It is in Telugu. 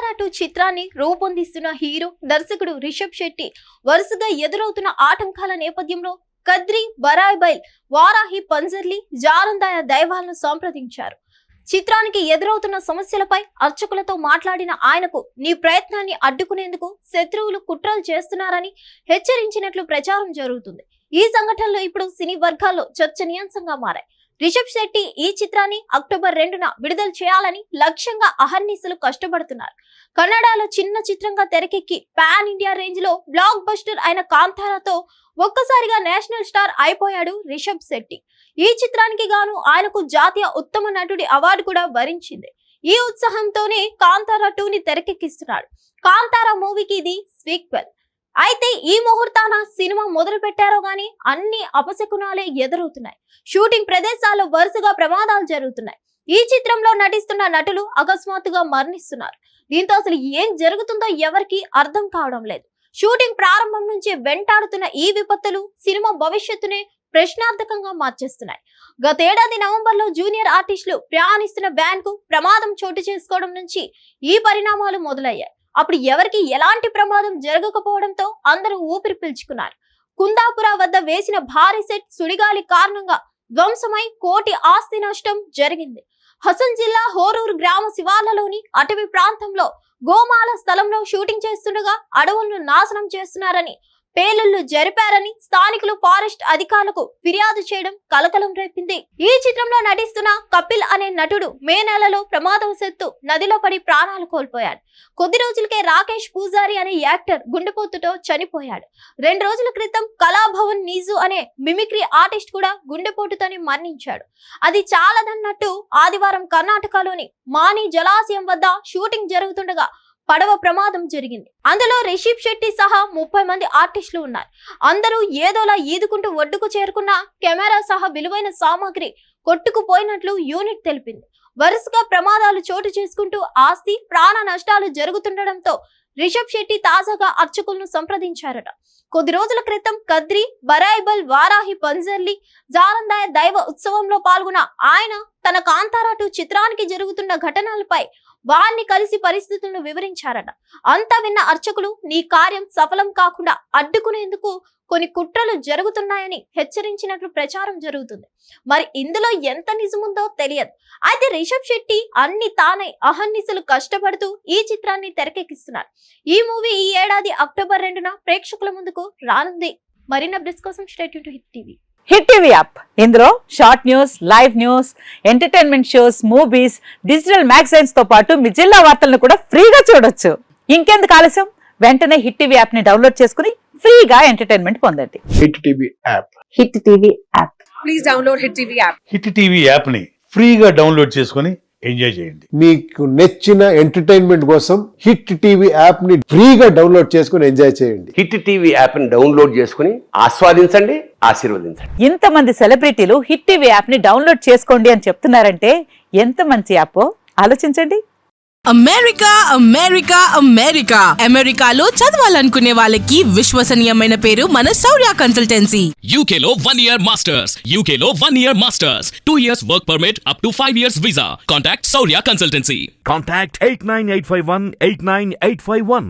కాంతారా 2 చిత్రాన్ని రూపొందిస్తున్న హీరో దర్శకుడు రిషబ్ శెట్టి వరుసగా ఎదురవుతున్న ఆటంకాల నేపథ్యంలో కద్రి, బరాయ్బైల్, వారాహి, పంజర్లి, జారందాయ దైవాలను సంప్రదించారు. చిత్రానికి ఎదురవుతున్న సమస్యలపై అర్చకులతో మాట్లాడిన ఆయనకు నీ ప్రయత్నాన్ని అడ్డుకునేందుకు శత్రువులు కుట్రలు చేస్తున్నారని హెచ్చరించినట్లు ప్రచారం జరుగుతుంది. ఈ సంఘటనలు ఇప్పుడు సినీ వర్గాల్లో చర్చనీయాంశంగా మారాయి. రిషబ్ శెట్టి ఈ చిత్రాన్ని అక్టోబర్ 2న విడుదల చేయాలని లక్ష్యంగా అహర్నిశలు కష్టపడుతున్నారు. కన్నడలో చిన్న చిత్రంగా తెరకెక్కి పాన్ ఇండియా రేంజ్ లో బ్లాక్ బస్టర్ అయిన కాంతారాతో ఒక్కసారిగా నేషనల్ స్టార్ అయిపోయాడు రిషబ్ శెట్టి. ఈ చిత్రానికి గాను ఆయనకు జాతీయ ఉత్తమ నటుడి అవార్డు కూడా వరించింది. ఈ ఉత్సాహంతోనే కాంతారా 2ని తెరకెక్కిస్తున్నాడు. కాంతారా మూవీకి ఇది సీక్వెల్. అయితే ఈ ముహూర్తాన సినిమా మొదలు పెట్టారో గానీ అన్ని అపశకునాలే ఎదురవుతున్నాయి. షూటింగ్ ప్రదేశాల్లో వరుసగా ప్రమాదాలు జరుగుతున్నాయి. ఈ చిత్రంలో నటిస్తున్న నటులు అకస్మాత్తుగా మరణిస్తున్నారు. దీంతో అసలు ఏం జరుగుతుందో ఎవరికి అర్థం కావడం లేదు. షూటింగ్ ప్రారంభం నుంచి వెంటాడుతున్న ఈ విపత్తులు సినిమా భవిష్యత్తునే ప్రశ్నార్థకంగా మార్చేస్తున్నాయి. గతేడాది నవంబర్లో జూనియర్ ఆర్టిస్టులు ప్రయాణిస్తున్న వ్యాన్ కు ప్రమాదం చోటు చేసుకోవడం నుంచి ఈ పరిణామాలు మొదలయ్యాయి. అప్పుడు ఎవరికి ఎలాంటి ప్రమాదం జరగకపోవడంతో అందరూ ఊపిరి పీల్చుకున్నారు. కుందాపుర వద్ద వేసిన భారీ సెట్ సుడిగాలి కారణంగా ధ్వంసమై కోటి ఆస్తి నష్టం జరిగింది. హసన్ జిల్లా హోరూరు గ్రామ శివార్లలోని అటవీ ప్రాంతంలో గోమాల స్థలంలో షూటింగ్ చేస్తుండగా అడవులను నాశనం చేస్తున్నారని, పేలుళ్లు జరిపారని స్థానికులు ఫారెస్ట్ అధికారులకు ఫిర్యాదు చేయడం కలకలం రేపింది. ఈ చిత్రంలో నటిస్తున్న కపిల్ అనే నటుడు మే నెలలో ప్రమాదవశాత్తు నదిలో పడి ప్రాణాలు కోల్పోయాడు. కొద్ది రోజులకే రాకేష్ పూజారి అనే యాక్టర్ గుండెపోటుతో చనిపోయాడు. 2 రోజుల క్రితం కళాభవన్ నీజు అనే మిమిక్రీ ఆర్టిస్ట్ కూడా గుండెపోటుతోనే మరణించాడు. అది చాలదన్నట్టు ఆదివారం కర్ణాటకలోని మాని జలాశయం వద్ద షూటింగ్ జరుగుతుండగా పడవ ప్రమాదం జరిగింది. అందులో రిషబ్ శెట్టి సహా 30 మంది ఆర్టిస్టులు ఉన్నారు. అందరూ ఏదోలా ఈదుకుంటూ ఒడ్డుకు చేరుకున్న కెమెరా సహా విలువైన సామాగ్రి కొట్టుకుపోయినట్లు యూనిట్ తెలిపింది. వరుసగా ప్రమాదాలు చోటు చేసుకుంటూ ఆస్తి, ప్రాణ నష్టాలు జరుగుతుండటంతో రిషబ్ శెట్టి తాజాగా అర్చకులను సంప్రదించారట. కొద్ది రోజుల క్రితం కద్రి, బరాయ్బైల్, వారాహి, పంజర్లి, జారందాయ దైవ ఉత్సవంలో పాల్గొన్న ఆయన తన కాంతారా 2 చిత్రానికి జరుగుతున్న ఘటనలపై వారిని కలిసి పరిస్థితులను వివరించారట. అంతా విన్న అర్చకులు నీ కార్యం సఫలం కాకుండా అడ్డుకునేందుకు కొన్ని కుట్రలు జరుగుతున్నాయని హెచ్చరించినట్లు ప్రచారం జరుగుతుంది. మరి ఇందులో ఎంత నిజముందో తెలియదు. అయితే రిషబ్ శెట్టి అన్ని తానై అహర్నిశలు కష్టపడుతూ ఈ చిత్రాన్ని తెరకెక్కిస్తున్నారు. ఈ మూవీ ఈ ఏడాది అక్టోబర్ 2న ప్రేక్షకుల ముందుకు రానుంది. మరిన్ని అప్డేట్స్ కోసం stay tune to Hit TV. Hit TV app ఇందులో short news, live news, entertainment shows, movies, digital magazines తో పాటు మీ జిల్లా వార్తలను కూడా ఫ్రీగా చూడొచ్చు. ఇంకెందుకు ఆలస్యం, వెంటనే హిట్ టీవీ యాప్ ని డౌన్లోడ్ చేసుకుని ఫ్రీగా ఎంటర్టైన్మెంట్ పొందండి. Hit TV app. Hit TV app. Please download hit TV app. Hit TV app ని ఫ్రీగా డౌన్లోడ్ చేసుకుని ఎంజాయ్ చేయండి. మీకు నచ్చిన ఎంటర్టైన్మెంట్ కోసం హిట్ టీవీ యాప్ ని ఫ్రీగా డౌన్లోడ్ చేసుకుని ఎంజాయ్ చేయండి. హిట్ టీవీ యాప్ ని డౌన్లోడ్ చేసుకుని ఆస్వాదించండి, ఆశీర్వదించండి. ఇంతమంది సెలబ్రిటీలు హిట్ టీవీ యాప్ ని డౌన్లోడ్ చేసుకోండి అని చెప్తున్నారంటే ఎంత మంచి యాప్ ఆలోచించండి. అమెరికా అమెరికా అమెరికా అమెరికాలో చదవాలనుకునే వాళ్ళకి విశ్వసనీయమైన పేరు మన శౌర్య కన్సల్టెన్సీ. UK లో 1 year masters. UK లో 1 year masters. 2 years work permit up to 5 years visa. Contact Saurya Consultancy. Contact 89851 89851.